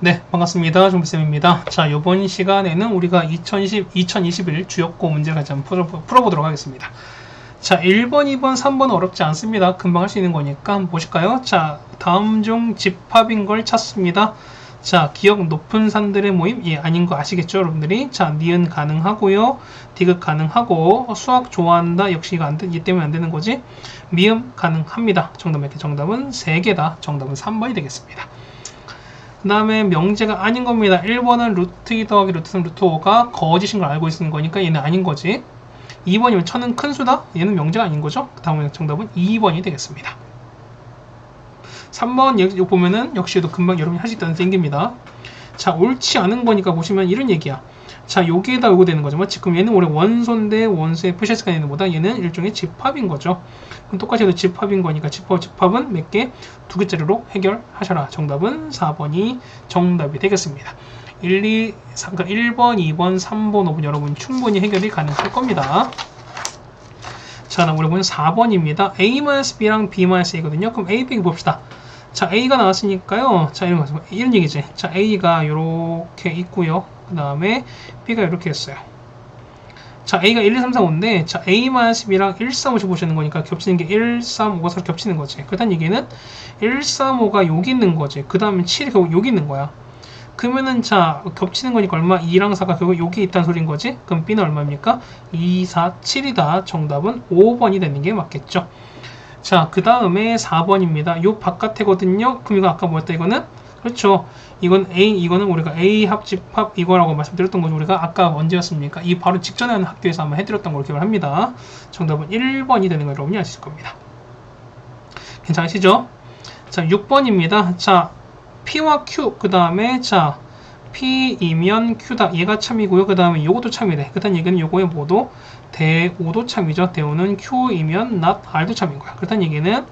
네, 반갑습니다. 종비쌤입니다. 자, 이번 시간에는 우리가 2021 주요고 문제를 같이 한번 풀어보도록 하겠습니다. 자, 1번, 2번, 3번은 어렵지 않습니다. 금방 할 수 있는 거니까 한번 보실까요? 자, 다음 중 집합인 걸 찾습니다. 자, 기억 높은 산들의 모임? 예, 아닌 거 아시겠죠, 여러분들이? 자, 니은 가능하고요. 디귿 가능하고, 수학 좋아한다. 역시 이거 이 때문에 안 되는 거지. 미음 가능합니다. 정답 이렇게 정답은 3개다. 정답은 3번이 되겠습니다. 그 다음에 명제가 아닌 겁니다. 1번은 루트 2 더하기 루트 3 루트 5가 거짓인 걸 알고 있는 거니까 얘는 아닌 거지. 2번이면 천은 큰 수다? 얘는 명제가 아닌 거죠. 그 다음에 정답은 2번이 되겠습니다. 3번 여기 보면은 역시도 금방 여러분이 할 수 있다는 생깁니다. 자, 옳지 않은 거니까 보시면 이런 얘기야. 자, 여기에다 요거 되는 거죠. 맞지? 그럼 얘는 원래 원소인데 원소의 푸시스가 있는 것보다 얘는 일종의 집합인 거죠. 그럼 똑같이 해도 집합인 거니까 집합은 몇 개? 2개짜리로 해결하셔라. 정답은 4번이 정답이 되겠습니다. 1, 3, 그러니까 1번, 2번, 3번, 5번 여러분 충분히 해결이 가능할 겁니다. 자, 우리 보면 4번입니다. A-B랑 B-A거든요. 그럼 A, B 봅시다. 자, A가 나왔으니까요. 자, 이런 얘기지. 자, A가 이렇게 있고요. 그 다음에 B가 이렇게 했어요. 자, A가 1, 2, 3, 4, 5인데, 자, A-B랑 1, 3, 5씩 보시는 거니까 겹치는 게 1, 3, 5가 서로 겹치는 거지. 그렇다는 얘기는 1, 3, 5가 여기 있는 거지. 그 다음에 7이 결국 여기 있는 거야. 그러면은, 자, 겹치는 거니까 얼마? 2랑 4가 결국 여기 있다는 소린 거지. 그럼 B는 얼마입니까? 2, 4, 7이다. 정답은 5번이 되는 게 맞겠죠. 자, 그 다음에 4번입니다. 요 바깥에거든요. 그럼 이거 아까 뭐였다, 이거는? 그렇죠. 이거는 우리가 A 합집합 이거라고 말씀드렸던 거죠. 우리가 아까 언제였습니까? 이 바로 직전에 하는 학교에서 한번 해드렸던 걸 기억을 합니다. 정답은 1번이 되는 걸 여러분이 아실 겁니다. 괜찮으시죠? 자, 6번입니다. 자, P와 Q, 그 다음에, 자, P이면 Q다. 얘가 참이고요. 그 다음에 요것도 참이래. 그렇다는 얘기는 요거의 모두 대오도 참이죠. 대오는 Q이면 not R도 참인 거야. 그렇다는 얘기는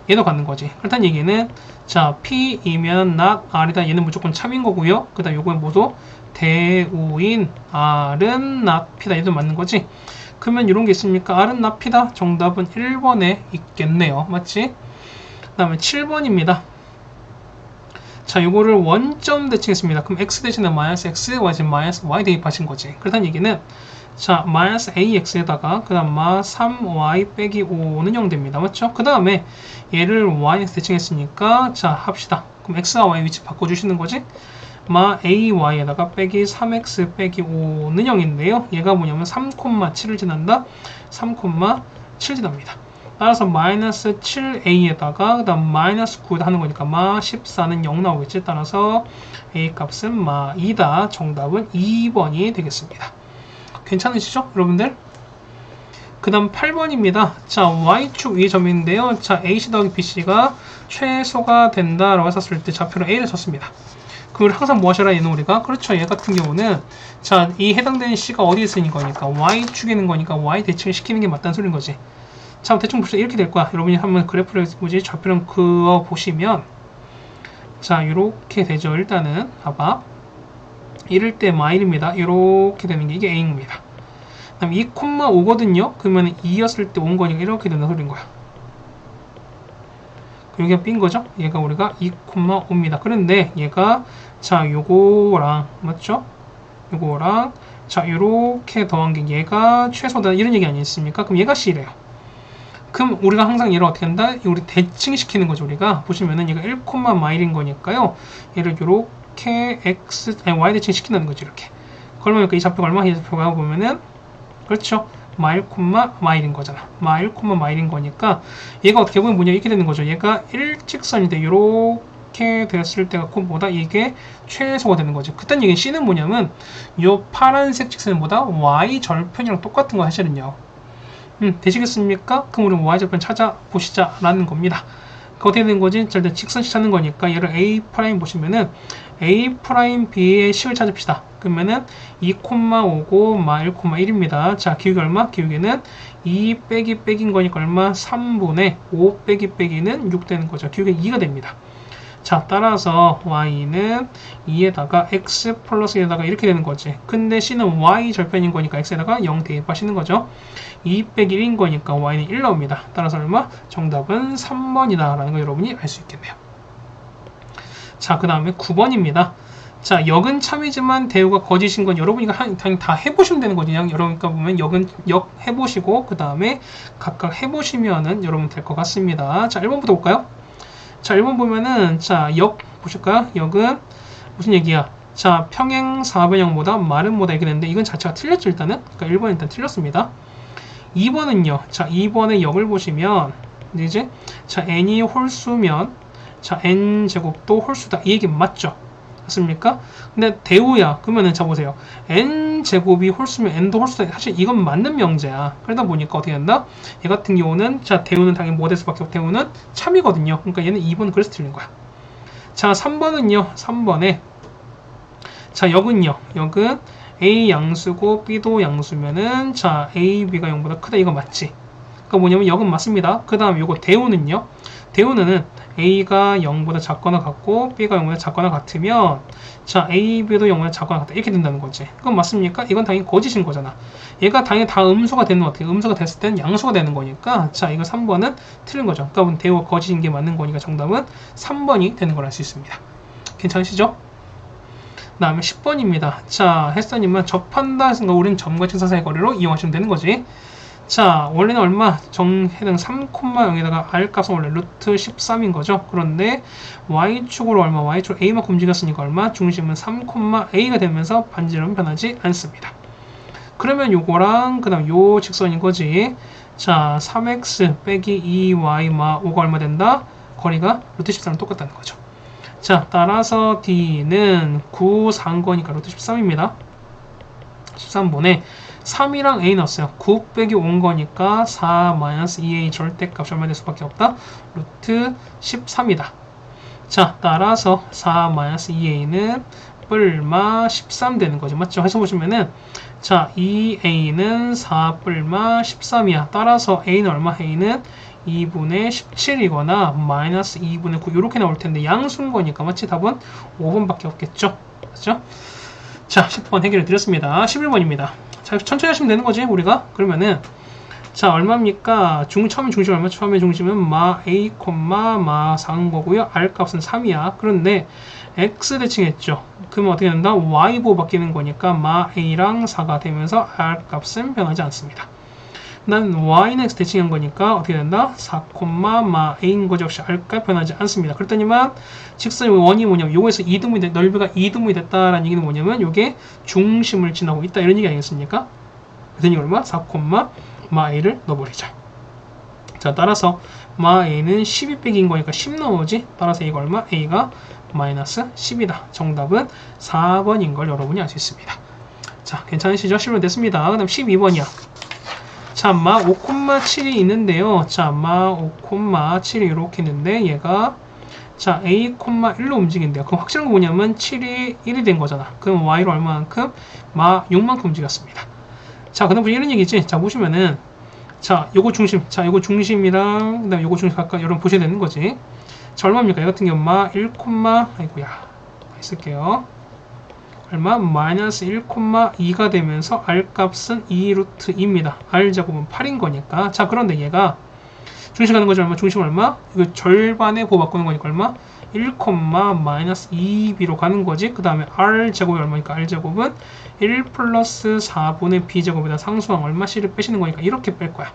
얘도 갖는 거지. 그렇다는 얘기는 자, P이면 not R이다. 얘는 무조건 참인 거고요. 그 다음 요거의 모두 대오인 R은 not P다. 얘도 맞는 거지. 그러면 이런 게 있습니까? R은 not P다. 정답은 1번에 있겠네요. 맞지? 그 다음에 7번입니다. 자, 요거를 원점 대칭했습니다. 그럼 x 대신에 마이너스 x, y 대신 마이너스 y 대입하신 거지. 그렇다는 얘기는 자, 마이너스 ax에다가 그 다음 마 3y 빼기 5는 0 됩니다. 맞죠? 그 다음에 얘를 y에서 대칭했으니까 자, 합시다. 그럼 x와 y 위치 바꿔주시는 거지? 마 ay에다가 빼기 3x 빼기 5는 0인데요. 얘가 뭐냐면 3,7을 지난다. 3,7 지납니다. 따라서 마이너스 7a에다가 그 다음 마이너스 9 하는 거니까 마 14는 0 나오겠지. 따라서 a 값은 마 2다. 정답은 2번이 되겠습니다. 괜찮으시죠? 여러분들? 그 다음 8번입니다. 자, y축 위의 점인데요. 자, ac 더하기 bc가 최소가 된다라고 했었을 때 좌표로 a를 쳤습니다. 그걸 항상 뭐 하셔라, 얘는 우리가? 그렇죠. 얘 같은 경우는 자, 이 해당되는 c가 어디에 쓰는 거니까 y축에 있는 거니까 y 대칭을 시키는 게 맞다는 소리인 거지. 자, 대충 보시면 이렇게 될 거야. 여러분이 한번 그래프를 뭐지? 좌표를 그어 보시면 자, 이렇게 되죠. 일단은 봐봐. 이럴 때 마일입니다. 이렇게 되는 게 이게 a입니다. 그다음 2,5거든요. 그러면 2였을 때 온 거니까 이렇게 된다는 소리인 거야. 여기가 b인 거죠. 얘가 우리가 2,5입니다. 그런데 얘가 자, 요거랑 맞죠? 요거랑 자, 요렇게 더한 게 얘가 최소다 이런 얘기 아니겠습니까? 그럼 얘가 c래요. 그럼 우리가 항상 얘를 어떻게 한다? 우리 대칭시키는 거죠. 우리가 보시면은 얘가 1, 마일인 거니까요. 얘를 요렇게 y 대칭 시킨다는 거죠. 이렇게. 그러면 이 좌표가 얼마? 이 좌표가 보면은 그렇죠. 마일, 마일인 거잖아. 마일, 마일인 거니까 얘가 어떻게 보면 뭐냐 이렇게 되는 거죠. 얘가 일직선인데 요렇게 됐을 때가 콤보다 이게 최소가 되는 거죠. 그딴 얘기는 C는 뭐냐면 요 파란색 직선보다 Y 절편이랑 똑같은 거 사실은요. 되시겠습니까? 그럼 우리 y절편 찾아보시자 라는 겁니다. 그 어떻게 되는 거지? 일단 직선씩 찾는 거니까 얘를 A' 보시면은 A'B의 식을 찾읍시다. 그러면은 2,5고 마 1,1입니다. 자, 기울기 얼마? 기울기는 2 빼기 빼기인 거니까 얼마? 3분의 5 빼기 빼기는 6 되는 거죠. 기울기 2가 됩니다. 자, 따라서 y는 2에다가 x 플러스 1에다가 이렇게 되는 거지. 근데 c는 y 절편인 거니까 x에다가 0 대입하시는 거죠. 2 빼기 1인 거니까 y는 1 나옵니다. 따라서 얼마? 정답은 3번이다 라는 거 여러분이 알 수 있겠네요. 자, 그 다음에 9번입니다. 자, 역은 참이지만 대우가 거짓인 건 여러분이 당연히 다 해보시면 되는 거죠. 여러분과 보면 역 해보시고 그 다음에 각각 해보시면은 여러분 될 것 같습니다. 자, 1번부터 볼까요? 자, 1번 보면은 자, 역 보실까요? 역은 무슨 얘기야? 자, 평행 4변형보다 마른 뭐다 이렇게 되는데 이건 자체가 틀렸죠 일단은. 그러니까 1번 일단 틀렸습니다. 2번은요. 자, 2번의 역을 보시면 이제 자, n이 홀수면 자, n 제곱도 홀수다. 이 얘기 맞죠? 맞습니까? 근데 대우야. 그러면은 자 보세요. n 제곱이 홀수면 n도 홀수다. 사실 이건 맞는 명제야. 그러다 보니까 어떻게 된다? 얘 같은 경우는 자, 대우는 당연히 뭐 될 수밖에 없고 대우는 참이거든요. 그러니까 얘는 2번 그래서 틀린 거야. 자, 3번은요. 3번에 자, 역은요. 역은 A 양수고 B도 양수면은 자, A, B가 0보다 크다. 이거 맞지? 그러니까 뭐냐면 역은 맞습니다. 그 다음 요거 대우는요. 대우는 A가 0보다 작거나 같고 B가 0보다 작거나 같으면 자, A, B도 0보다 작거나 같다. 이렇게 된다는 거지. 그건 맞습니까? 이건 당연히 거짓인 거잖아. 얘가 당연히 다 음수가 되는 것 같아요. 음수가 됐을 때는 양수가 되는 거니까 자, 이거 3번은 틀린 거죠. 그러니까 대우가 거짓인 게 맞는 거니까 정답은 3번이 되는 걸 알 수 있습니다. 괜찮으시죠? 그 다음에 10번입니다. 자, 헬스님은 접한다 했으니까 우리는 점과 직선 사이의 거리로 이용하시면 되는 거지. 자, 원래는 얼마? 정해당 3,0에다가 r 값은 원래 루트 13인 거죠. 그런데 y축으로 얼마? y축으로 a만큼 움직였으니까 얼마? 중심은 3,a가 되면서 반지름은 변하지 않습니다. 그러면 요거랑 그 다음 요 직선인 거지. 자, 3x 빼기 2y 마 5가 얼마 된다? 거리가 루트 13랑 똑같다는 거죠. 자, 따라서 D는 9, 4인 거니까 루트 13입니다. 13번에 3이랑 A 넣었어요. 9 빼기 5인 거니까 4 마이너스 2A 절대값이 얼마 될 수밖에 없다? 루트 13이다. 자, 따라서 4 마이너스 2A는 뿔마 13 되는 거죠. 맞죠? 해서 보시면은 자, 2A는 4 뿔마 13이야. 따라서 A는 얼마? A는 2분의 17이거나 마이너스 2분의 9 이렇게 나올 텐데 양수인 거니까 맞지? 답은 5번밖에 없겠죠? 그렇죠? 자, 10번 해결해 드렸습니다. 11번입니다. 자, 천천히 하시면 되는 거지 우리가. 그러면은 자, 얼마입니까? 처음에 중심 얼마? 처음에 중심은 마 a, 마 4인 거고요. r 값은 3이야. 그런데 x 대칭했죠. 그러면 어떻게 된다? y 보호 바뀌는 거니까 마 a랑 4가 되면서 r 값은 변하지 않습니다. 난 y는 x 대칭한 거니까 어떻게 된다? 4, 마 a인 거죠. 역시 r값 변하지 않습니다. 그랬더니만 직선의 원이 뭐냐면 요거에서 이등분이 넓이가 이등분이 됐다라는 얘기는 뭐냐면 요게 중심을 지나고 있다 이런 얘기 아니겠습니까? 그랬더니 얼마? 4, 마 a를 넣어버리자. 자, 따라서 마 a는 12 빼기인 거니까 10 나오지? 따라서 이거 얼마? a가 마이너스 10이다. 정답은 4번인 걸 여러분이 알 수 있습니다. 자, 괜찮으시죠? 실문 됐습니다. 그 다음 12번이야. 자, 마 5,7이 있는데요. 자, 마 5,7이 이렇게 있는데 얘가 자, a, 1로 움직인대요. 그럼 확실한 거 뭐냐면 7이 1이 된 거잖아. 그럼 y로 얼마만큼? 마 6만큼 움직였습니다. 자, 그 다음 이런 얘기지. 자, 보시면은 자, 요거 중심. 자, 요거 중심이랑 그다음 요거 중심 각각 여러분 보셔야 되는 거지. 자, 얼마입니까? 이 같은 경우 마 1, 아이고야. 있을게요. 얼마? 마이너스 1,2가 되면서 r 값은 2루트 2입니다. r 제곱은 8인 거니까. 자, 그런데 얘가 중심 가는 거지 얼마? 중심 얼마? 이거 절반에 보호 바꾸는 거니까 얼마? 1, 마이너스 2b로 가는 거지. 그 다음에 r 제곱이 얼마니까 r 제곱은 1 플러스 4분의 b 제곱에다 상수항 얼마 c를 빼시는 거니까 이렇게 뺄 거야.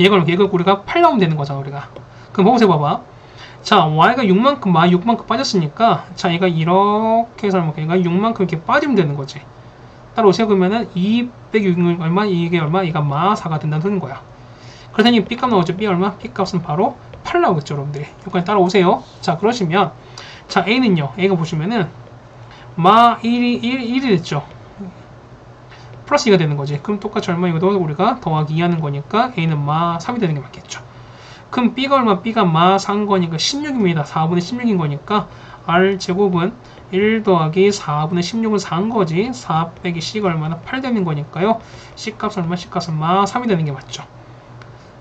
얘가 우리가 8 나오면 되는 거잖아 우리가. 그럼 보세요 봐봐. 자, y가 6만큼, 마 6만큼 빠졌으니까, 자, 얘가 이렇게 해서 얘가 6만큼 이렇게 빠지면 되는 거지. 따라오세요. 그러면은 2 빼기 6은 얼마? 이게 얼마? 얘가 마 4가 된다는 소리인 거야. 그러더니 b 값 나오죠. b 얼마? b 값은 바로 8 나오겠죠, 여러분들이. 여기까지 따라오세요. 자, 그러시면, 자, a는요. a가 보시면은, 마 1이 됐죠. 플러스 2가 되는 거지. 그럼 똑같이 얼마? 이것도 우리가 더하기 2 하는 거니까, a는 마 3이 되는 게 맞겠죠. 그럼 b가 얼마? b가 마 4인 거니까 16입니다. 4분의 16인 거니까 r제곱은 1 더하기 4분의 16은 4인 거지. 4 빼기 c가 얼마나? 8 되는 거니까요. c값은 얼마? c값은 마 3이 되는 게 맞죠.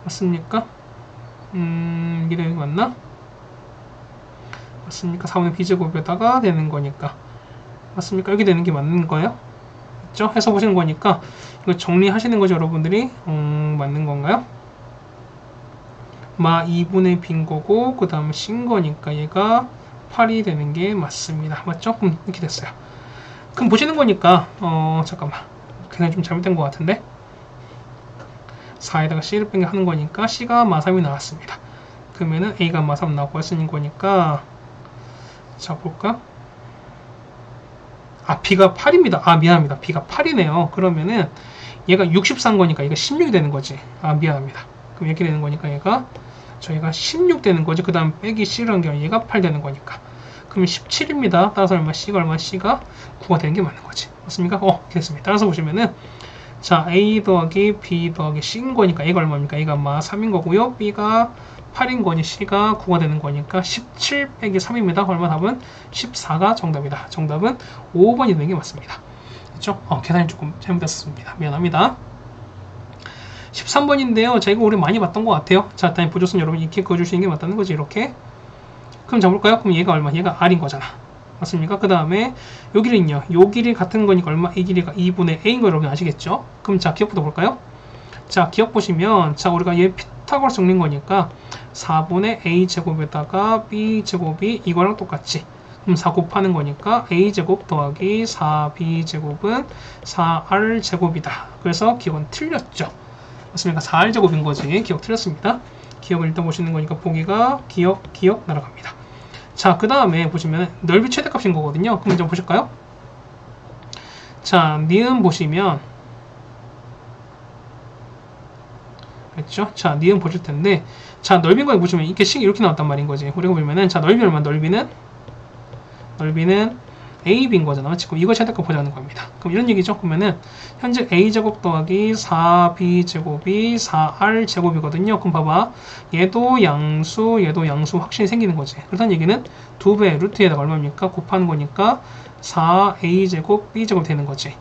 맞습니까? 이게 되는 거 맞나? 맞습니까? 4분의 b제곱에다가 되는 거니까. 맞습니까? 이렇게 되는 게 맞는 거예요? 맞죠? 해서 보시는 거니까 이거 정리하시는 거죠, 여러분들이? 맞는 건가요? 마 2분의 b인 거고 그 다음에 c인 거니까 얘가 8이 되는 게 맞습니다. 맞죠? 이렇게 됐어요. 그럼 보시는 거니까 잠깐만, 그냥 좀 잘못된 것 같은데 4에다가 C를 뺀 게 하는 거니까 C가 마3이 나왔습니다. 그러면은 A가 마3 나오고 쓰는 거니까 자 볼까? 아 B가 8입니다. 아 미안합니다. B가 8이네요. 그러면은 얘가 64인 거니까 얘가 16이 되는 거지. 아 미안합니다. 그럼 이렇게 되는 거니까 얘가 저희가 16 되는 거지. 그 다음 빼기 C라는 게 얘가 8 되는 거니까. 그러면 17입니다. 따라서 얼마? C가 얼마? C가 9가 되는 게 맞는 거지. 맞습니까? 됐습니다. 따라서 보시면은 자 A 더하기 B 더하기 C인 거니까 A가 얼마입니까? A가 마 3인 거고요. B가 8인 거니 C가 9가 되는 거니까 17 빼기 3입니다. 얼마? 답은 14가 정답이다. 정답은 5번이 되는 게 맞습니다. 그렇죠? 계산이 조금 잘못됐습니다. 미안합니다. 13번인데요. 자, 이거 우리 많이 봤던 것 같아요. 자, 일단 보조선 여러분 이렇게 그어주시는 게 맞다는 거지, 이렇게. 그럼 잡을까요? 그럼 얘가 얼마? 얘가 R인 거잖아. 맞습니까? 그 다음에 요 길이는요. 요 길이 같은 거니까 얼마? 이 길이가 2분의 A인 거 여러분 아시겠죠? 그럼 자, 기억부터 볼까요? 자, 기억 보시면 자, 우리가 얘 피타고라스 정리인 거니까 4분의 A제곱에다가 B제곱이 이거랑 똑같지. 그럼 4 곱하는 거니까 A제곱 더하기 4B제곱은 4R제곱이다. 그래서 기억은 틀렸죠. 맞습니까? 4R제곱인 거지. 기억 틀렸습니다. 기억을 일단 보시는 거니까 보기가 기억 날아갑니다. 자, 그 다음에 보시면 넓이 최대값인 거거든요. 그럼 좀 보실까요? 자, 니은 보시면 그렇죠? 자, 니은 보실 텐데 자, 넓인 거 보시면 이렇게 식이 이렇게 나왔단 말인 거지. 우리가 보면은 자, 넓이 얼마? 넓이는 AB인 거잖아. 지금 이거 최대값 보자는 겁니다. 그럼 이런 얘기죠. 그러면은 현재 A제곱 더하기 4B제곱이 4R제곱이거든요. 그럼 봐봐. 얘도 양수 확실히 생기는 거지. 그렇다는 얘기는 2배 루트에다가 얼마입니까? 곱하는 거니까 4A제곱 B제곱 되는 거지.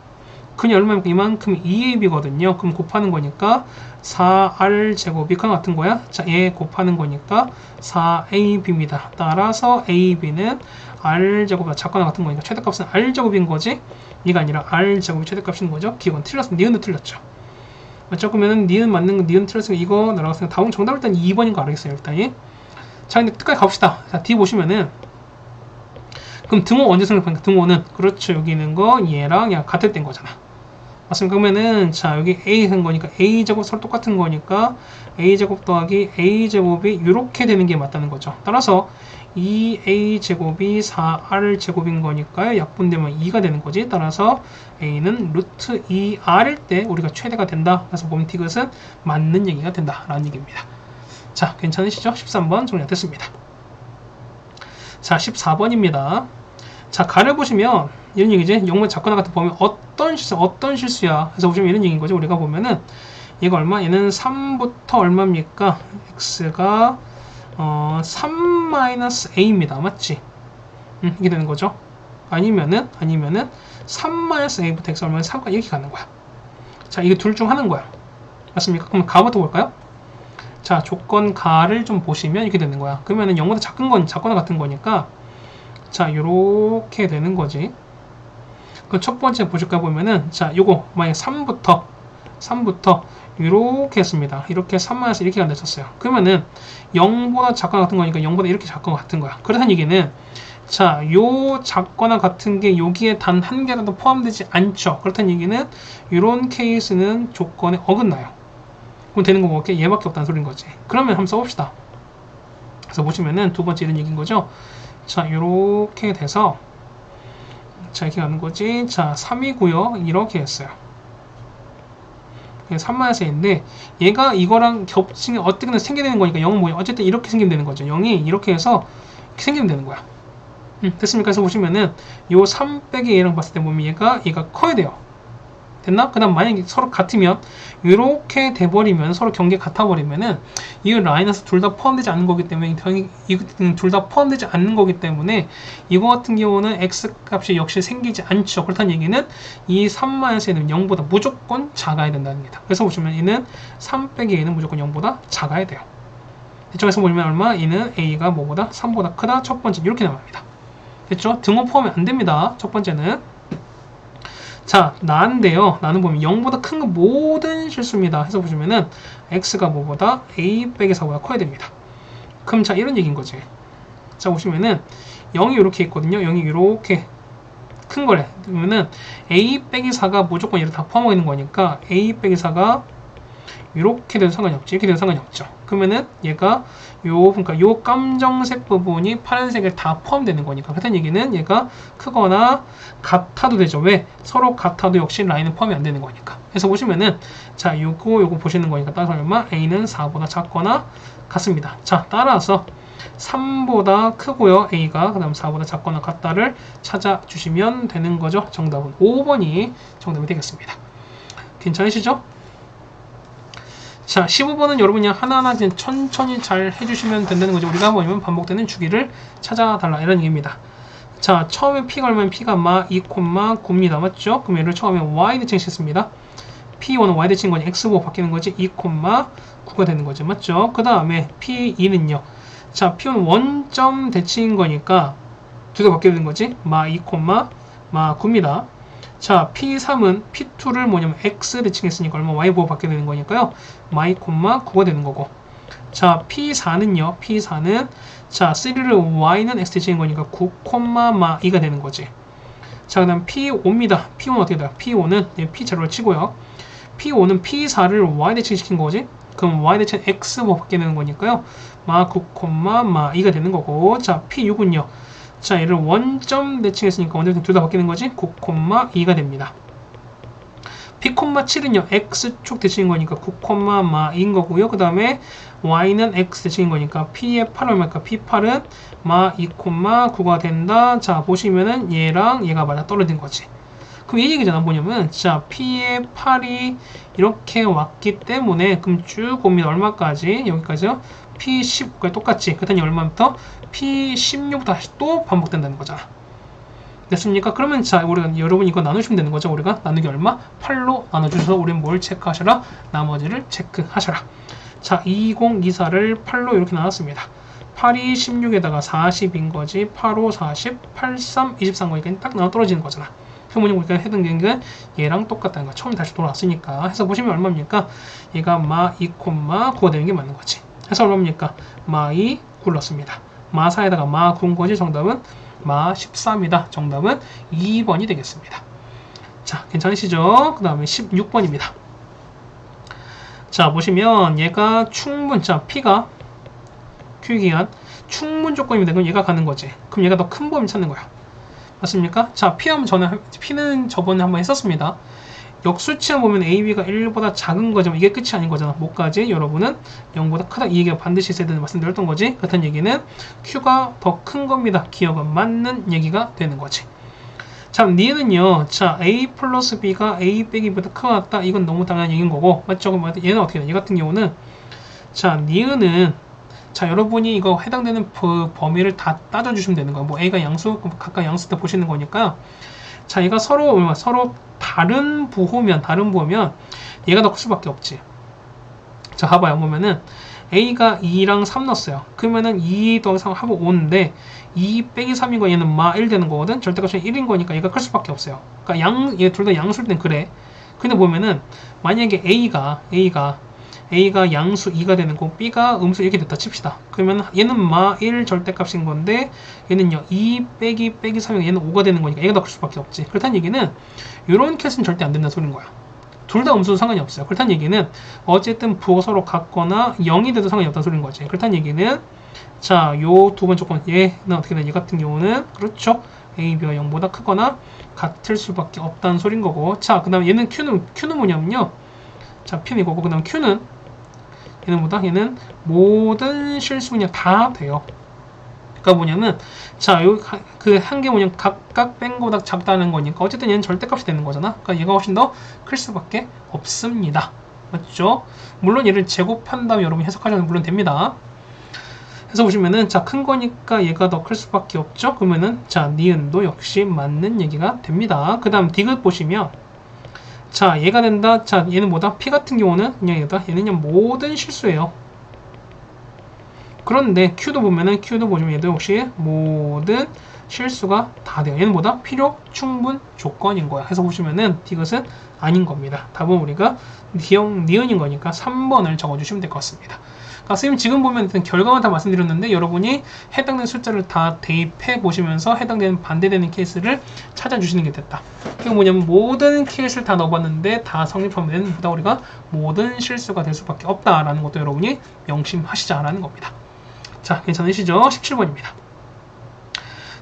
그니 얼마입니까? 이만큼 2AB거든요. 그럼 곱하는 거니까 4R제곱이 그랑 같은 거야. 자, 얘 곱하는 거니까 4AB입니다. 따라서 AB는 R제곱과 작거나 같은 거니까 최대값은 R제곱인 거지. 이가 아니라 R제곱이 최대값인 거죠. 기억은 틀렸습니다. 니은도 틀렸죠. 맞죠? 그러면은 니은 맞는 거, 니은 틀렸으니까 이거 날아갔으니까 다음 정답 일단 2번인 거 알겠어요. 일단이. 자, 근데 끝까지 가봅시다. 자, D 보시면은 그럼 등호 언제 생각하니까 등호는 그렇죠. 여기 있는 거 얘랑 얘가 같을 때인 거잖아. 맞습니까? 그러면은 자, 여기 A 한 거니까 A제곱 서로 똑같은 거니까 A제곱 더하기 A제곱이 이렇게 되는 게 맞다는 거죠. 따라서 2A제곱이 4R제곱인 거니까요. 약분되면 2가 되는 거지. 따라서 A는 루트 2R일 때 우리가 최대가 된다. 그래서 몸티귿은 맞는 얘기가 된다. 라는 얘기입니다. 자, 괜찮으시죠? 13번 정리가 됐습니다. 자, 14번입니다. 자, 가를 보시면 이런 얘기지. 영문 작거나 같은 보면 어떤 실수야. 그래서 보시면 이런 얘기인 거죠. 우리가 보면은 얘가 얼마? 얘는 3부터 얼마입니까? x가 3-a입니다. 맞지? 이게 되는 거죠. 아니면은 3-a부터 x 얼마면 3까지 이렇게 가는 거야. 자, 이게 둘 중 하는 거야. 맞습니까? 그럼 가부터 볼까요? 자, 조건 가를 좀 보시면 이렇게 되는 거야. 그러면은 0보다 작은 건 작거나 같은 거니까 자, 요렇게 되는 거지. 그 첫 번째 보실까 보면은 자, 요거 만약 3부터 이렇게 했습니다. 이렇게 3-1 이렇게 간다 쳤어요. 그러면은 0보다 작거나 같은 거니까 0보다 이렇게 작거나 같은 거야. 그렇다는 얘기는 자, 요 작거나 같은 게 여기에 단 한 개라도 포함되지 않죠. 그렇다는 얘기는 이런 케이스는 조건에 어긋나요. 그럼 되는 거 뭐게 얘밖에 없다는 소리인 거지. 그러면 한번 써봅시다. 그래서 보시면은 두 번째 이런 얘기인 거죠. 자, 요렇게 돼서 자, 이렇게 가는 거지. 자, 3이고요. 이렇게 했어요. 3-1인데 얘가 이거랑 겹치면 어떻게든 생기게 되는 거니까 0은 뭐야? 어쨌든 이렇게 생기면 되는 거죠. 0이 이렇게 해서 이렇게 생기면 되는 거야. 됐습니까? 그래서 보시면은 요 3 빼기 얘랑 봤을 때 보면 얘가 커야 돼요. 됐나? 그 다음 만약에 서로 같으면 이렇게 돼버리면 서로 경계가 같아버리면은 이 라인에서 둘 다 포함되지 않는 거기 때문에 둘 다 포함되지 않는 거기 때문에 이거 같은 경우는 x 값이 역시 생기지 않죠. 그렇다는 얘기는 이 3-1은 0보다 무조건 작아야 된다는 겁니다. 그래서 보시면 얘는 3 빼기 a는 무조건 0보다 작아야 돼요. 이쪽에서 보면 얼마? 얘는 a가 뭐보다 3보다 크다. 첫 번째 이렇게 나옵니다. 됐죠? 등호 포함이 안 됩니다. 첫 번째는. 자, 나인데요. 나는 보면 0보다 큰 건 모든 실수입니다. 해서 보시면은 x가 뭐보다 a 빼기 4보다 커야 됩니다. 그럼 자, 이런 얘기인 거지. 자, 보시면은 0이 이렇게 있거든요. 0이 이렇게 큰 거래. 그러면은 a 빼기 4가 무조건 얘를 다 포함하고 있는 거니까 a 빼기 4가 이렇게 돼도 상관이 없지. 이렇게 돼도 상관이 없죠. 그러면은 얘가 그러니까 요 깜정색 부분이 파란색에 다 포함되는 거니까. 그렇다는 얘기는 얘가 크거나 같아도 되죠. 왜? 서로 같아도 역시 라인은 포함이 안 되는 거니까. 그래서 보시면은 자, 요거 보시는 거니까 따라서 얼마? a는 4보다 작거나 같습니다. 자, 따라서 3보다 크고요. a가 그 다음 4보다 작거나 같다를 찾아주시면 되는 거죠. 정답은 5번이 정답이 되겠습니다. 괜찮으시죠? 자, 15번은 여러분이 하나하나 그냥 천천히 잘 해주시면 된다는 거죠. 우리가 뭐냐면 반복되는 주기를 찾아달라 이런 얘기입니다. 자, 처음에 p가 얼마면 p가 마 2,9입니다. 맞죠? 그럼 얘를 처음에 y 대칭 씻습니다. p1은 y 대칭 거니 x5 바뀌는 거지 2,9가 되는 거죠. 맞죠? 그 다음에 p2는요. 자, p1은 원점 대칭인 거니까 두 개 바뀌게 되는 거지. 마 2,9입니다. 자, P3은 P2를 뭐냐면 X 대칭했으니까 얼마 Y5 받게 되는 거니까요. Y, 9가 되는 거고. 자, P4는요. P4는 자, 3를 Y는 X 대칭인 거니까 9, 2가 되는 거지. 자, 그 다음 P5입니다. P5는 어떻게 돼요? P5는 P 자료를 치고요. P5는 P4를 Y 대칭시킨 거지. 그럼 Y 대칭 X5 받게 되는 거니까요. 마 9, 2가 되는 거고. 자, P6은요. 자, 얘를 원점 대칭했으니까 원점 둘 다 바뀌는 거지? 9, 2가 됩니다. P,7은요, X축 대칭인 거니까 9, 2인 거고요. 그 다음에 Y는 X 대칭인 거니까 P의 8 얼마일까? P8은 마 2, 9가 된다. 자, 보시면은 얘랑 얘가 맞아 떨어진 거지. 그럼 이 얘기잖아. 뭐냐면, 자, P의 8이 이렇게 왔기 때문에, 그럼 쭉 봅니다. 얼마까지? 여기까지요? P15까지 똑같지. 그랬더니 얼마부터? P16 다시 또 반복된다는 거잖아. 됐습니까? 그러면 자, 우리가 여러분 이거 나누시면 되는 거죠. 우리가 나누기 얼마? 8로 나눠주셔서 우리는 뭘 체크하셔라? 나머지를 체크하셔라. 자, 2024를 8로 이렇게 나눴습니다. 8이 16에다가 40인 거지. 8, 5, 40, 8, 3, 23 거니까 딱 나눠 떨어지는 거잖아. 그럼 뭐냐, 우리가 해당 게 얘랑 똑같다는 거. 처음 다시 돌아왔으니까. 해서 보시면 얼마입니까? 얘가 마 2, 9가 되는 게 맞는 거지. 해서 얼마입니까? 마 2, 9 넣습니다. 마 4에다가 마 9인 거지. 정답은 마 14입니다. 정답은 2번이 되겠습니다. 자, 괜찮으시죠? 그 다음에 16번입니다. 자, 보시면 얘가 충분, 자, P가 Q기한 충분 조건입니다. 그럼 얘가 가는 거지. 그럼 얘가 더 큰 범위 찾는 거야. 맞습니까? 자, P는 저번에 한번 했었습니다. 역수치만 보면 AB가 1보다 작은 거지만 이게 끝이 아닌 거잖아. 뭐까지? 여러분은 0보다 크다. 이 얘기가 반드시 있어야 되는 말씀드렸던 거지. 그렇다는 얘기는 Q가 더 큰 겁니다. 기억은 맞는 얘기가 되는 거지. 자, 니은은요. 자, A 플러스 B가 A 빼기 B보다 크게 같다. 이건 너무 당연한 얘기인 거고. 맞죠? 그럼 얘는 어떻게 돼? 얘 같은 경우는 자, 니은은 자, 여러분이 이거 해당되는 범위를 다 따져주시면 되는 거야. 뭐 A가 양수, 각각 양수 때 보시는 거니까. 자, 얘가 서로 다른 부호면 얘가 더 클 수밖에 없지. 자, 봐봐요. 보면은 A가 2랑 3 넣었어요. 그러면은 2 더하기 3 하고 5인데 2 빼기 3인 거 얘는 마 1 되는 거거든. 절대값이 1인 거니까 얘가 클 수밖에 없어요. 그러니까 얘 둘 다 양수일 땐 그래. 근데 보면은 만약에 A가 양수 2가 되는 거고 B가 음수 이렇게 됐다 칩시다. 그러면 얘는 마 1 절대값인 건데 얘는요 2 빼기 3이면 얘는 5가 되는 거니까 얘가 더 클 수밖에 없지. 그렇다는 얘기는 이런 케이스는 절대 안 된다는 소리인 거야. 둘 다 음수도 상관이 없어요. 그렇다는 얘기는 어쨌든 부호가 서로 같거나 0이 돼도 상관이 없다는 소리인 거지. 그렇다는 얘기는 자, 요 두 번 조건 얘는 어떻게 되냐? 얘 같은 경우는 그렇죠. A, B가 0보다 크거나 같을 수밖에 없다는 소리인 거고. 자, 그 다음에 얘는 Q는 뭐냐면요. 자, P는 이거고 그 다음 Q는 얘는 모든 실수 그냥 다 돼요. 그러니까 뭐냐면 자, 그 한 개 뭐냐면 각각 뺀 거보다 작다는 거니까 어쨌든 얘는 절대값이 되는 거잖아. 그러니까 얘가 훨씬 더 클 수밖에 없습니다. 맞죠? 물론 얘를 제곱한 다음에 여러분 해석하셔도 물론 됩니다. 그래서 보시면은 자, 큰 거니까 얘가 더 클 수밖에 없죠. 그러면은 자, 니은도 역시 맞는 얘기가 됩니다. 그 다음 디귿 보시면 자, 얘가 된다. 자, 얘는 뭐다? P 같은 경우는 그냥 얘다. 얘는 그냥 모든 실수예요. 그런데 Q도 보시면 얘도 역시 모든 실수가 다 돼요. 얘는 뭐다? 필요 충분 조건인 거야. 해서 보시면은 디귿은 아닌 겁니다. 답은 우리가 니은인 거니까 3번을 적어주시면 될 것 같습니다. 선생님 지금 보면 일단 결과만 다 말씀드렸는데 여러분이 해당되는 숫자를 다 대입해 보시면서 해당되는 반대되는 케이스를 찾아주시는 게 됐다. 이게 뭐냐면 모든 케이스를 다 넣어봤는데 다 성립하면 우리가 모든 실수가 될 수밖에 없다라는 것도 여러분이 명심하시자라는 겁니다. 자, 괜찮으시죠? 17번입니다.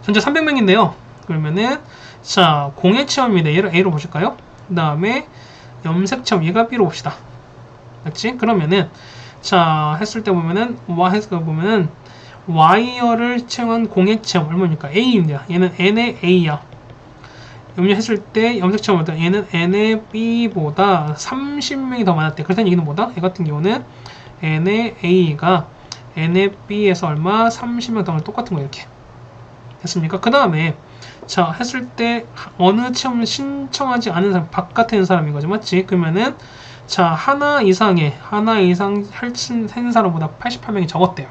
전체 300명인데요. 그러면은 자, 공예 체험입니다. 얘를 A로 보실까요? 그 다음에 염색 체험 얘가 B로 봅시다. 맞지? 그러면은 자, 했을 때 보면은 와이어를 채용한 공예 체험 얼마입니까? A입니다. 얘는 N의 A야. 염려했을 때 염색 체험보다 얘는 N의 B보다 30명이 더 많았대. 그렇다는 얘기는 뭐다? 얘 같은 경우는 N의 A가 N의 B에서 얼마? 30명 더 똑같은 거 이렇게. 됐습니까? 그 다음에 자, 했을 때 어느 체험을 신청하지 않은 사람, 바깥에 있는 사람인 거죠. 맞지? 그러면은 자, 하나 이상 한 사람보다 88명이 적었대요.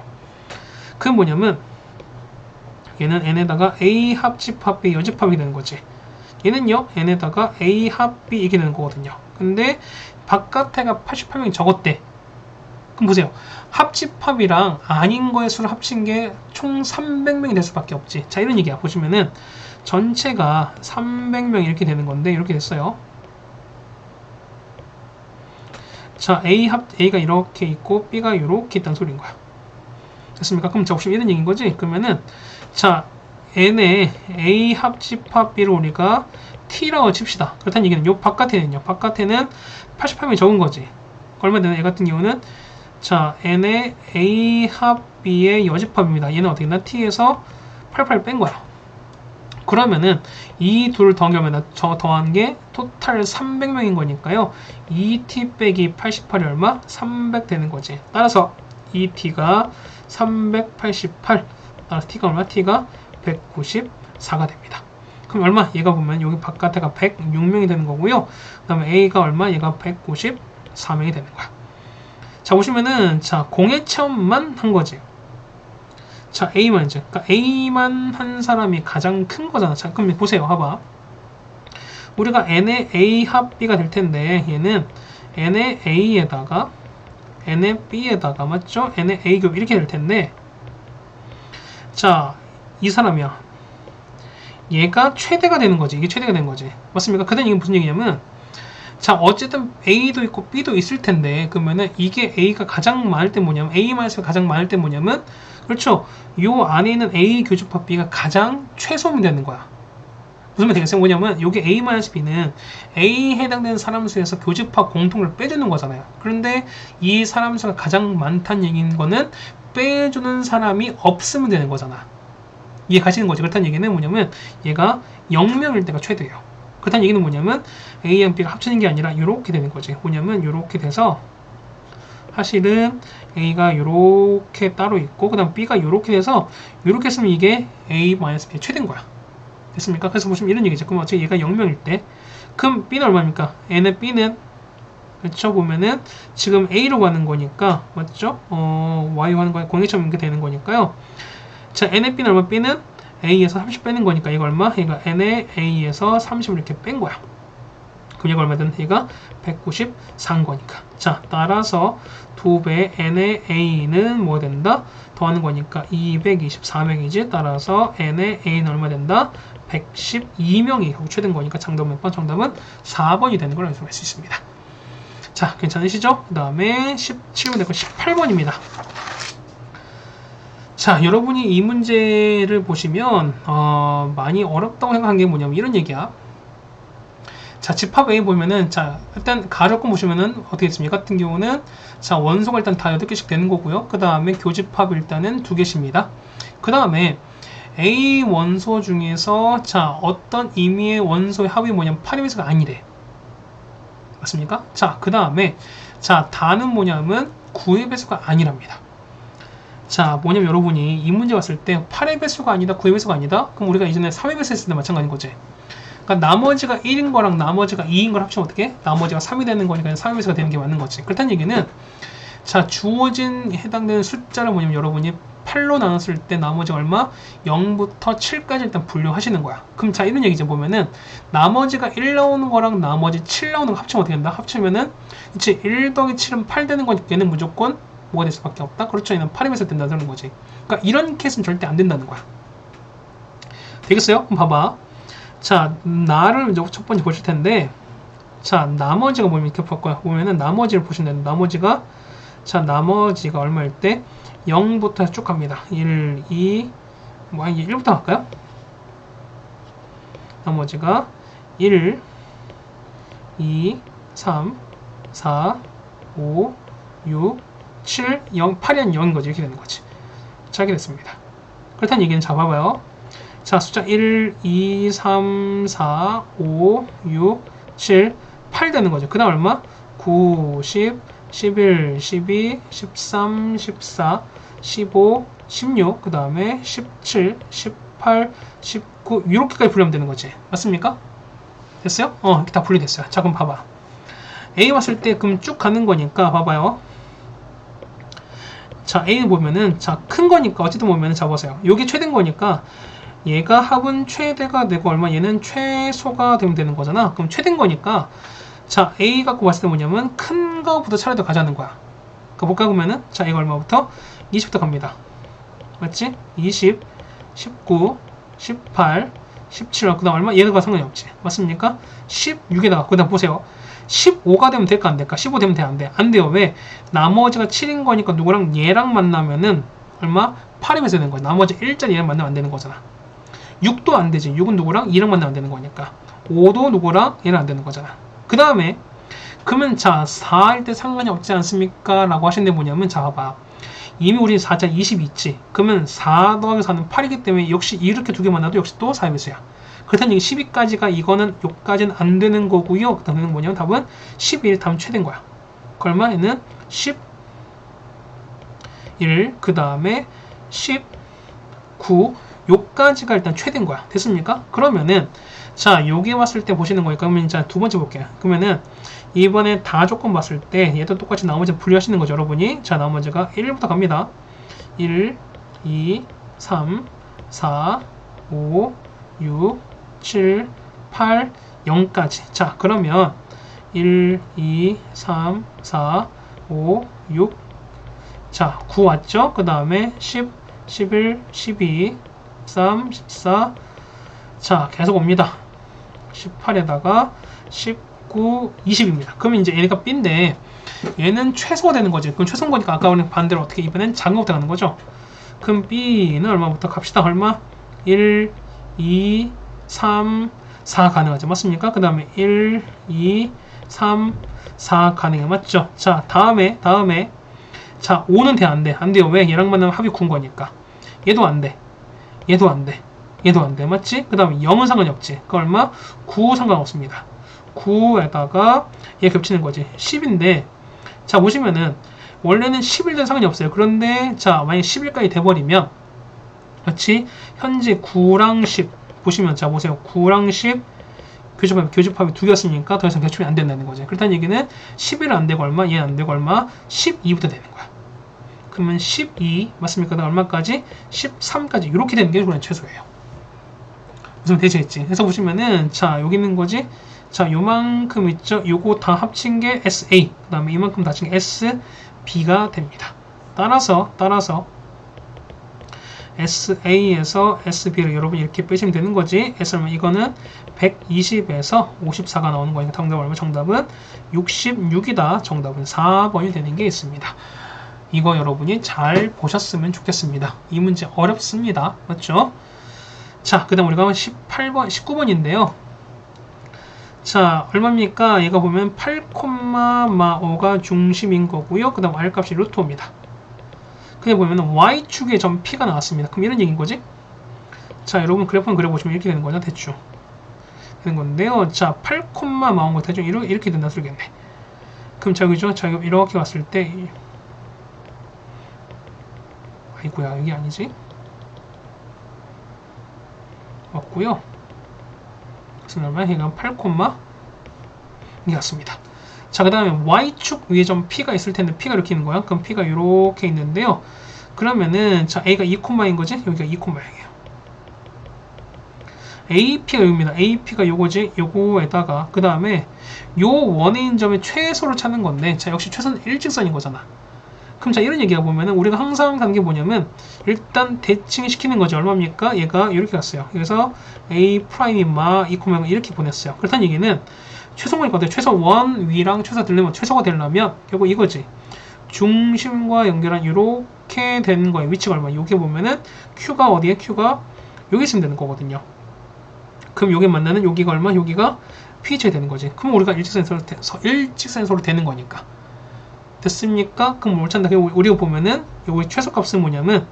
그건 뭐냐면 얘는 N에다가 A 합집합 B 여집합이 되는 거지. 얘는요, N에다가 A 합 B 이게 되는 거거든요. 근데 바깥에가 88명이 적었대. 그럼 보세요. 합집합이랑 아닌 거의 수를 합친 게 총 300명이 될 수밖에 없지. 자, 이런 얘기야. 보시면은 전체가 300명 이렇게 되는 건데 이렇게 됐어요. 자, A가 이렇게 있고 B가 이렇게 있다는 소리인 거야. 됐습니까? 그럼 자, 보시면 이런 얘기인 거지. 그러면은 자, N의 A 합집합 B를 우리가 T라고 칩시다. 그렇다는 얘기는 요 바깥에는 88명이 적은 거지. 얼마 되나? 얘 같은 경우는 자, N의 A 합 B의 여집합입니다. 얘는 어떻게 됐나? T에서 88 뺀 거야. 그러면은 이 둘 더하면 저 더한 게 토탈 300명인 거니까요. 2t 빼기 88이 얼마? 300 되는 거지. 따라서 2t가 388. 따라서 t가 얼마? t가 194가 됩니다. 그럼 얼마? 얘가 보면 여기 바깥에가 106명이 되는 거고요. 그 다음에 a가 얼마? 얘가 194명이 되는 거야. 자, 보시면은 자, 공예 체험만 한 거지. 자, A만 이제, 그러니까 A만 한 사람이 가장 큰 거잖아. 자, 그럼 보세요. 봐봐. 우리가 N의 A 합 B가 될 텐데, 얘는 N의 A에다가, N의 B에다가, 맞죠? N의 A 곱 이렇게 될 텐데, 자, 이 사람이야. 얘가 최대가 되는 거지. 이게 최대가 되는 거지. 맞습니까? 그다음 이게 무슨 얘기냐면, 자, 어쨌든 A도 있고 B도 있을 텐데, 그러면은 이게 A가 가장 많을 때 뭐냐면, A-가 가장 많을 때 뭐냐면, 그렇죠. 요 안에 있는 A 교집합 B가 가장 최소면 되는 거야. 무슨 말 되겠어요? 뭐냐면 요게 A-B는 A에 해당되는 사람 수에서 교집합 공통을 빼주는 거잖아요. 그런데 이 사람 수가 가장 많다는 얘기인 거는 빼주는 사람이 없으면 되는 거잖아. 이해 가시는 거죠? 그렇다는 얘기는 뭐냐면 얘가 0명일 때가 최대예요. 그렇다는 얘기는 뭐냐면 A랑 B가 합치는 게 아니라 이렇게 되는 거지. 뭐냐면 이렇게 돼서 사실은 A가 이렇게 따로 있고 그 다음 B가 이렇게 돼서 이렇게 했으면 이게 A-B의 최대인 거야. 됐습니까? 그래서 보시면 이런 얘기죠. 그럼 어차피 얘가 0명일 때 그럼 B는 얼마입니까? N의 B는 그렇죠? 보면은 지금 A로 가는 거니까 맞죠? Y로 가는 거에 공예점 이렇게 되는 거니까요. 자, N의 B는 얼마? B는 A에서 30 빼는 거니까 얘가 얼마? 얘가 N의 A에서 30을 이렇게 뺀 거야. 그럼 얘가 얼마든 얘가 194인 거니까. 자, 따라서 2배의 N의 A는 뭐 된다? 더하는 거니까 224명이지. 따라서 N의 A는 얼마 된다? 112명이 최대인 거니까 정답은 몇 번? 정답은 4번이 되는 걸 알 수 있습니다. 자, 괜찮으시죠? 그 다음에 17번 됐고 18번입니다. 자, 여러분이 이 문제를 보시면 많이 어렵다고 생각한 게 뭐냐면 이런 얘기야. 자, 집합 A 보면은 자, 일단 가로권 보시면은 어떻게 됐습니까? 같은 경우는 자, 원소가 일단 다 8개씩 되는 거고요. 그 다음에 교집합 일단은 2개씩입니다. 그 다음에 A 원소 중에서 자, 어떤 임의의 원소의 합이 뭐냐면 8의 배수가 아니래. 맞습니까? 자, 그 다음에 자, 다는 뭐냐면 9의 배수가 아니랍니다. 자, 뭐냐면 여러분이 이 문제 봤을 때 8의 배수가 아니다, 9의 배수가 아니다? 그럼 우리가 이전에 3의 배수 했을 때 마찬가지인 거지. 그러니까 나머지가 1인 거랑 나머지가 2인 걸 합치면 어떻게? 나머지가 3이 되는 거니까 3의 배수가 되는 게 맞는 거지. 그렇다는 얘기는 자, 주어진 해당되는 숫자를 뭐냐면 여러분이 8로 나눴을 때 나머지가 얼마? 0부터 7까지 일단 분류하시는 거야. 그럼 자, 이런 얘기죠. 보면은 나머지가 1 나오는 거랑 나머지 7 나오는 거 합치면 어떻게 된다? 합치면은 그치, 1 더하기 7은 8 되는 거니까 얘는 무조건 뭐가 될 수밖에 없다? 그렇죠. 얘는 8이면서 된다는 거지. 그러니까 이런 케이스는 절대 안 된다는 거야. 되겠어요? 그럼 봐봐. 자, 나를 이제 첫 번째 보실 텐데, 자, 나머지가 뭐면 이렇게 볼 거야. 보면은 나머지를 보시면 되는데, 나머지가 얼마일 때? 0부터 쭉 갑니다. 1, 2, 뭐, 1부터 갈까요? 나머지가 1, 2, 3, 4, 5, 6, 7, 0, 8이 0인 거지. 이렇게 되는 거지. 자, 이렇게 됐습니다. 그렇다는 얘기는 잡아봐요. 자, 숫자 1, 2, 3, 4, 5, 6, 7, 8 되는 거죠. 그 다음 얼마? 9, 10, 11, 12, 13, 14, 15, 16, 그 다음에 17, 18, 19, 이렇게까지 분리하면 되는 거지. 맞습니까? 됐어요? 이렇게 다 분리됐어요. 자, 그럼 봐봐. A 봤을 때 그럼 쭉 가는 거니까 봐봐요. 자, A 보면은, 자, 큰 거니까 어쨌든 보면은 잡아보세요. 요게 최대인 거니까 얘가 합은 최대가 되고 얼마 얘는 최소가 되면 되는 거잖아. 그럼 최대인 거니까 자, A 갖고 봤을 때 뭐냐면 큰 거부터 차례도 가자는 거야. 그러니까 볼까 보면은 자, 이거 얼마부터? 20부터 갑니다. 맞지? 20, 19, 18, 17, 그 다음 얼마? 얘가 상관이 없지. 맞습니까? 16에다가 그 다음 보세요. 15가 되면 될까 안 될까? 15 되면 돼 안 돼? 안 돼요. 왜? 나머지가 7인 거니까 누구랑 얘랑 만나면은 얼마? 8이면서 되는 거야. 나머지 1자리 얘랑 만나면 안 되는 거잖아. 6도 안 되지. 6은 누구랑? 2랑 만나면 안 되는 거니까. 5도 누구랑? 얘랑 안 되는 거잖아. 그 다음에 그러면 자 4일 때 상관이 없지 않습니까? 라고 하시는데 뭐냐면 자 봐봐. 이미 우리 4자 20 있지. 그러면 4 더하기 4는 8이기 때문에 역시 이렇게 두 개 만나도 역시 또 4배수야. 그렇다는 얘기 12까지가 이거는 여기까지는 안 되는 거고요. 그 다음에는 뭐냐면 답은 11 다음 최대인 거야. 그 얼마에는 11, 그 다음에 19, 요까지가 일단 최대인 거야. 됐습니까? 그러면은 자, 요게 왔을 때 보시는 거니까 그러면 이제 두 번째 볼게요. 그러면은 이번에 다 조건 봤을 때 얘도 똑같이 나머지 분류하시는 거죠, 여러분이. 자, 나머지가 1부터 갑니다. 1, 2, 3, 4, 5, 6, 7, 8, 0까지. 자, 그러면 1, 2, 3, 4, 5, 6, 자, 9 왔죠? 그 다음에 10, 11, 12, 13, 14, 자, 계속 옵니다. 18에다가 19, 20입니다. 그러면 이제 얘가 B인데 얘는 최소가 되는 거지. 그럼 최소인 거니까 아까 우리 반대로 어떻게 이번엔 작은 것부터 가는 거죠. 그럼 B는 얼마부터 갑시다. 얼마? 1, 2, 3, 4 가능하죠. 맞습니까? 그 다음에 1, 2, 3, 4 가능해. 맞죠? 자, 다음에 자, 5는 돼, 안 돼? 안 돼요. 왜? 얘랑 만나면 합이 9인 거니까. 얘도 안 돼. 얘도 안 돼. 얘도 안 돼. 맞지? 그 다음에 0은 상관이 없지. 그 얼마? 9 상관없습니다. 9에다가 얘 겹치는 거지. 10인데, 자, 보시면은, 원래는 11된 상관이 없어요. 그런데, 자, 만약 11까지 돼버리면, 그렇지? 현재 9랑 10. 보시면, 자, 보세요. 9랑 10. 교집합이 두 개였으니까 더 이상 교집이 안 된다는 거죠. 그렇다는 얘기는 11은 안 되고 얼마? 얘는 안 되고 얼마? 12부터 되는 거야. 그러면 12, 맞습니까? 얼마까지? 13까지. 이렇게 되는 게 그냥 최소예요. 무슨 되시겠지? 그래서 보시면은, 자, 여기 있는 거지? 자, 요만큼 있죠? 요거 다 합친 게 SA. 그 다음에 이만큼 다 합친 게 SB가 됩니다. 따라서, SA에서 SB를 여러분 이렇게 빼시면 되는 거지. S는 이거는 120에서 54가 나오는 거니까 정답은 얼마? 정답은 66이다. 정답은 4번이 되는 게 있습니다. 이거 여러분이 잘 보셨으면 좋겠습니다. 이 문제 어렵습니다. 맞죠? 자, 그 다음 우리가 18번, 19번인데요. 자, 얼마입니까? 얘가 보면 8,5가 중심인 거고요. 그 다음 R값이 루트 5입니다. 근데 보면 Y축에 점 P가 나왔습니다. 그럼 이런 얘기인 거지? 자, 여러분 그래프는 그려보시면 이렇게 되는 거죠. 대충. 되는 건데요. 자, 8, 나온 거 대충 이렇게 된다 쓰겠네. 그럼 저기죠? 자, 이렇게 왔을 때, 아이고야, 여기 아니지? 맞고요. 그래서 얼마야? 얘가 8, 이게 같습니다. 자, 그 다음에 Y축 위에 좀 P가 있을 텐데 P가 이렇게 있는 거야. 그럼 P가 이렇게 있는데요. 그러면은 자, A가 2,인 거지? 여기가 2,예요. AP가 여기입니다. AP가 요거지? 요거에다가 그 다음에 요 원인 점의 최소를 찾는 건데 자, 역시 최소는 일직선인 거잖아. 그럼 자, 이런 얘기가 보면은 우리가 항상 하는 게 뭐냐면 일단 대칭 시키는 거죠. 얼마입니까? 얘가 이렇게 갔어요. 그래서 A 프라임이 마 이코면 이렇게 보냈어요. 그렇다는 얘기는 최소가 있거든요. 최소 1 위랑 최소 되려면 최소가 되려면 결국 이거지. 중심과 연결한 이렇게 되는 거예요. 위치가 얼마? 여기 보면은 Q가 어디에? Q가 여기 있으면 되는 거거든요. 그럼 여기 만나는 여기가 얼마? 여기가 P처에 되는 거지. 그럼 우리가 일직선으로 되는 거니까. 됐습니까? 그럼 뭘 찾는다? 우리가 보면은 요거 최소값은 뭐냐면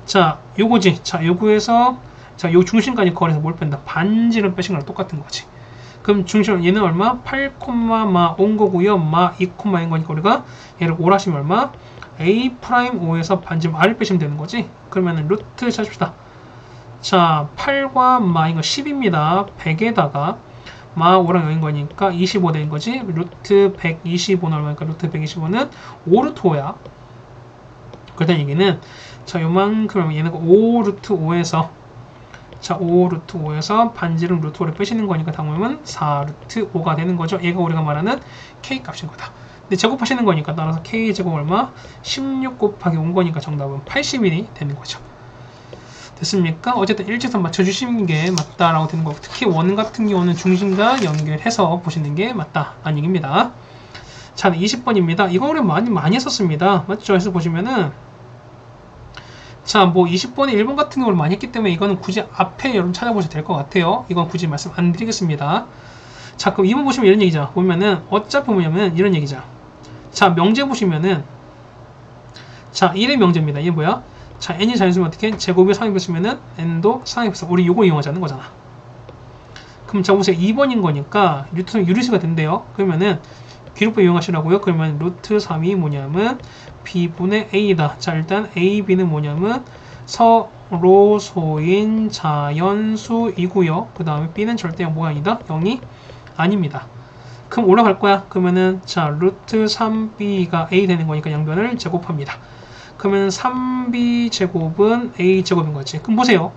자, 요거지. 자, 요거에서 자, 요 중심까지 거리에서 뭘 뺀다? 반지를 빼신 거랑 똑같은 거지. 그럼 중심 얘는 얼마? 8, 마 온 거고요. 마 2,인 거니까 우리가 얘를 5라 하시면 얼마? A 프라임 5에서 반지 R을 빼시면 되는 거지. 그러면은 루트 찾읍시다. 자, 8과 마인 거 10입니다. 100에다가 마 5랑 0인 거니까 25 되는 거지. 루트 125는 얼마니까 루트 125는 5 루트 5야. 그렇다는 얘기는 자, 요만큼 얘는 5 루트 5에서 자, 5 루트 5에서 반지름 루트 5를 빼시는 거니까 당연히 4 루트 5가 되는 거죠. 얘가 우리가 말하는 K 값인 거다. 근데 제곱하시는 거니까 따라서 K 제곱 얼마? 16 곱하기 5 거니까 정답은 80이 되는 거죠. 됐습니까? 어쨌든 일직선 맞춰주시는 게 맞다라고 되는 거고, 특히 원 같은 경우는 중심과 연결해서 보시는 게 맞다 라는 얘기입니다. 자, 20번입니다. 이거 우리 많이 했었습니다. 맞죠? 그래서 보시면은 자, 뭐 20번에 1번 같은 경우를 많이 했기 때문에 이거는 굳이 앞에 여러분 찾아보셔도 될 것 같아요. 이건 굳이 말씀 안 드리겠습니다. 자, 그럼 2번 보시면 이런 얘기죠. 보면은 어차피 뭐냐면 이런 얘기죠. 자, 명제 보시면은 자, 1의 명제입니다. 이게 뭐야? 자, n이 자연수면 어떻게? 제곱이 3이 쓰면은 n도 3이 써. 우리 요거 이용하자는 거잖아. 그럼 자, 보세요. 2번인 거니까 유리수가 된대요. 그러면은 기록부 이용하시라고요. 그러면 루트 3이 뭐냐면 b분의 a다. 자, 일단 a, b는 뭐냐면 서로 소인 자연수이고요. 그 다음에 b는 절대 뭐가 아니다? 0이 아닙니다. 그럼 올라갈 거야. 그러면은 자, 루트 3b가 a 되는 거니까 양변을 제곱합니다. 그러면 3b 제곱은 a 제곱인 거지. 그럼 보세요.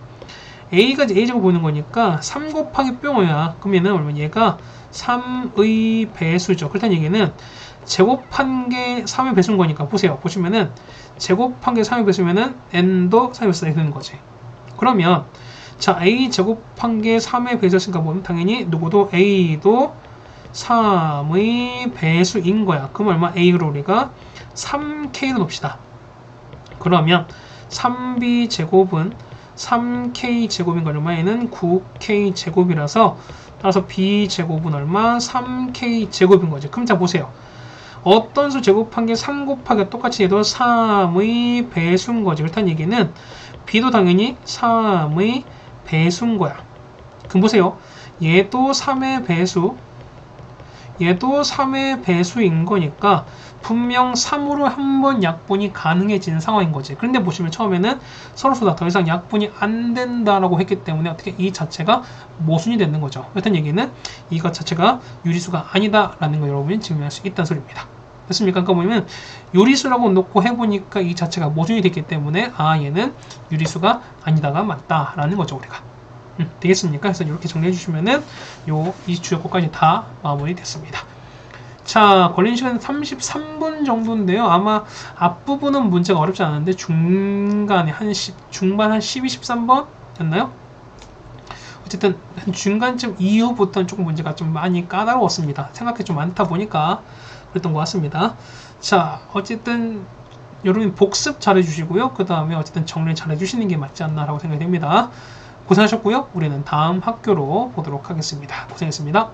a가 a 제곱 보는 거니까 3 곱하기 뿅이야. 그럼 얘는 얼마? 얘가 3의 배수죠. 그렇다는 얘기는 제곱한 게 3의 배수인 거니까 보세요. 보시면은 제곱한 게 3의 배수면은 n도 3의 배수가 되는 거지. 그러면 자, a 제곱한 게 3의 배수였으니까 보면 당연히 누구도 a도 3의 배수인 거야. 그럼 얼마? a로 우리가 3k로 놓읍시다. 그러면 3b 제곱은 3k 제곱인 거 얼마에는 9k 제곱이라서 따라서 b 제곱은 얼마? 3k 제곱인 거지. 그럼 자, 보세요. 어떤 수 제곱한 게 3 곱하기 똑같이 해도 3의 배수인 거지. 그렇다는 얘기는 b도 당연히 3의 배수인 거야. 그럼 보세요. 얘도 3의 배수, 얘도 3의 배수인 거니까 분명 3으로 한번 약분이 가능해지는 상황인 거지. 그런데 보시면 처음에는 서로보다 더 이상 약분이 안 된다라고 했기 때문에 어떻게 이 자체가 모순이 되는 거죠. 그렇다는 얘기는 이것 자체가 유리수가 아니다라는 거 여러분이 증명할 수 있다는 소리입니다. 됐습니까? 그러니까 보면 유리수라고 놓고 해보니까 이 자체가 모순이 됐기 때문에 아, 얘는 유리수가 아니다가 맞다라는 거죠, 우리가. 되겠습니까? 그래서 이렇게 정리해 주시면은 이 주요거까지 다 마무리 됐습니다. 자, 걸린 시간은 33분 정도인데요. 아마 앞부분은 문제가 어렵지 않은데 중간에 중반 한 12, 13번 였나요? 어쨌든 한 중간쯤 이후부터는 조금 문제가 좀 많이 까다로웠습니다. 생각이 좀 많다 보니까 그랬던 것 같습니다. 자, 어쨌든 여러분 복습 잘 해주시고요. 그 다음에 어쨌든 정리 잘 해주시는 게 맞지 않나라고 생각이 됩니다. 고생하셨고요. 우리는 다음 학교로 보도록 하겠습니다. 고생했습니다.